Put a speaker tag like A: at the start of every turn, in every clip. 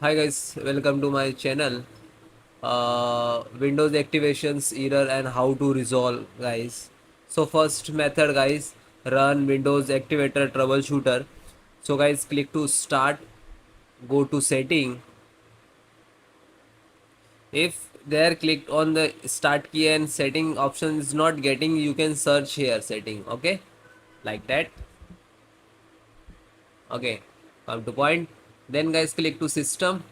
A: Hi guys, welcome to my channel. Windows activations error and how to resolve, guys. So first method, guys, run Windows Activator troubleshooter. So guys, click to start, go to setting. If there clicked on the start key and setting option is not getting, you can search here setting. Okay, like that. Okay, come to point. Then guys, click to system,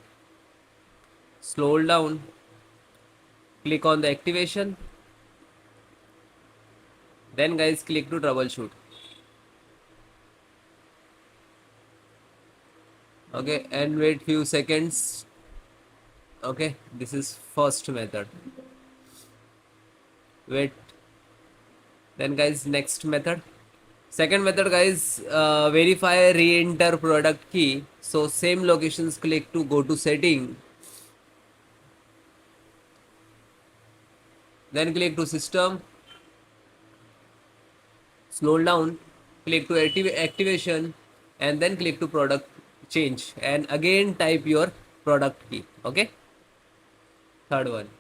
A: scroll down, click on the activation. Then guys, click to troubleshoot. Okay, and wait few seconds. Okay, this is first method. Wait, then guys, next method. Second method, guys, verify re-enter product key. So same locations, click to go to setting, then click to system, scroll down, click to activation, and then click to product change, and again type your product key. Okay, third one,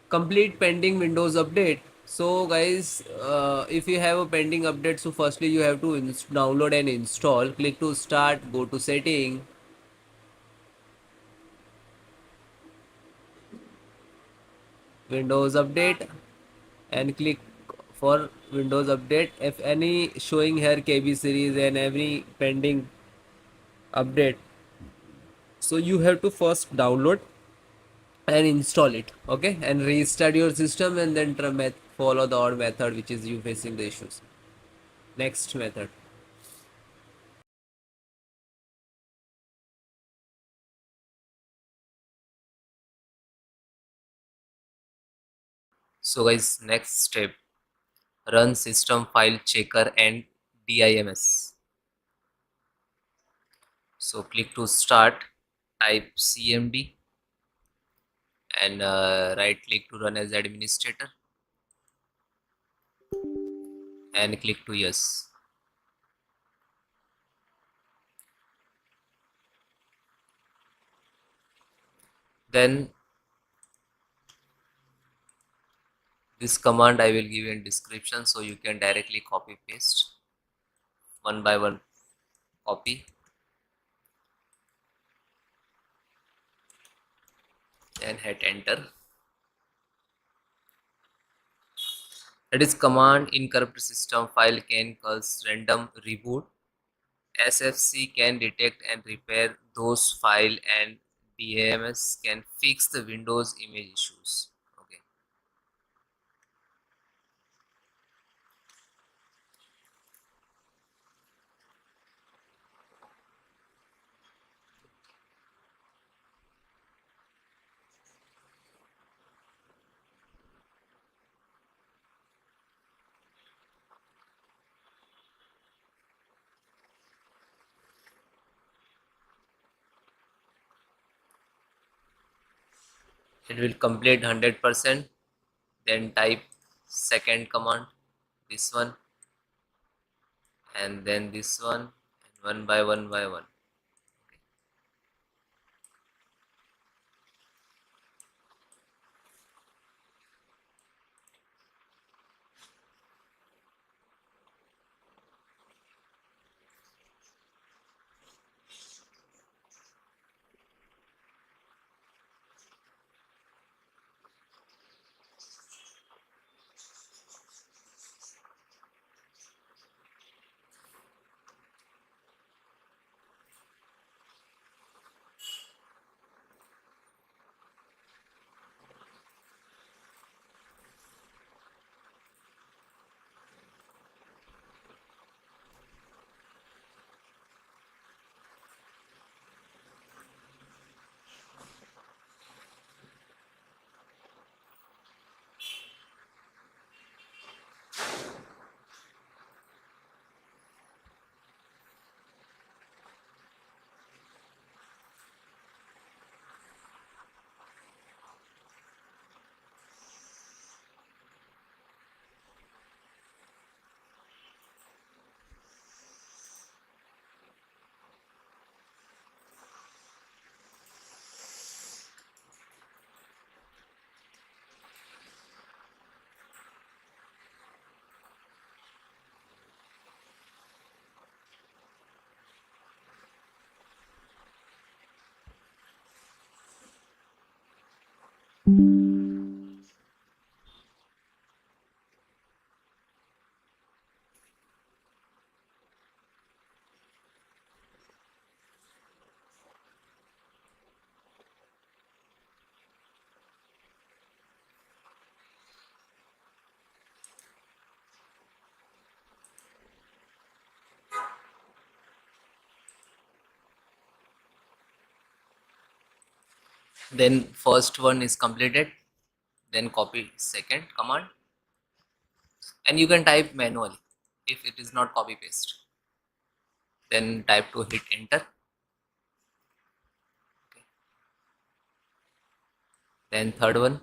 A: complete pending Windows update. So guys, if you have a pending update, so firstly you have to download and install. Click to start, go to setting, Windows update, and click for Windows update. If any showing here KB series and every pending update, so you have to first download and install it. Okay, and restart your system, and then follow the odd method which is you facing the issues. Next method. So guys, next step, run system file checker and DIMS. So click to start, type CMD, and right click to run as administrator, and click to yes. Then this command I will give in description, so you can directly copy paste one by one. Copy and hit enter. That is command in corrupt system file can cause random reboot. SFC can detect and repair those file, and DAMS can fix the Windows image issues. Okay. It will complete 100%. Then type second command, this one, and then this one, and one by one by one.
B: Then first one is completed, then copy second command, and you can type manually if it is not copy paste. Then type to hit enter. Okay. Then third one,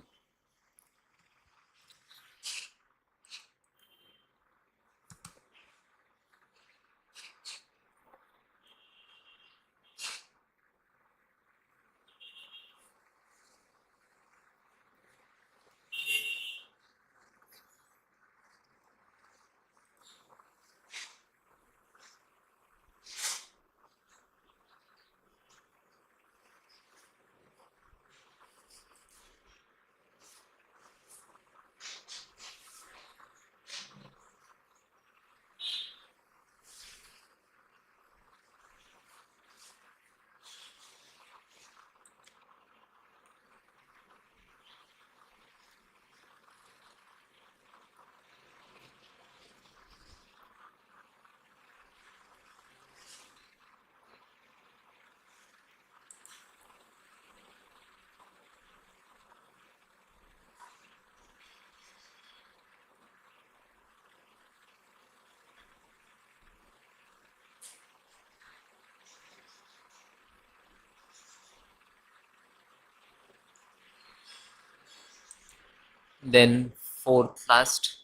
B: then fourth last,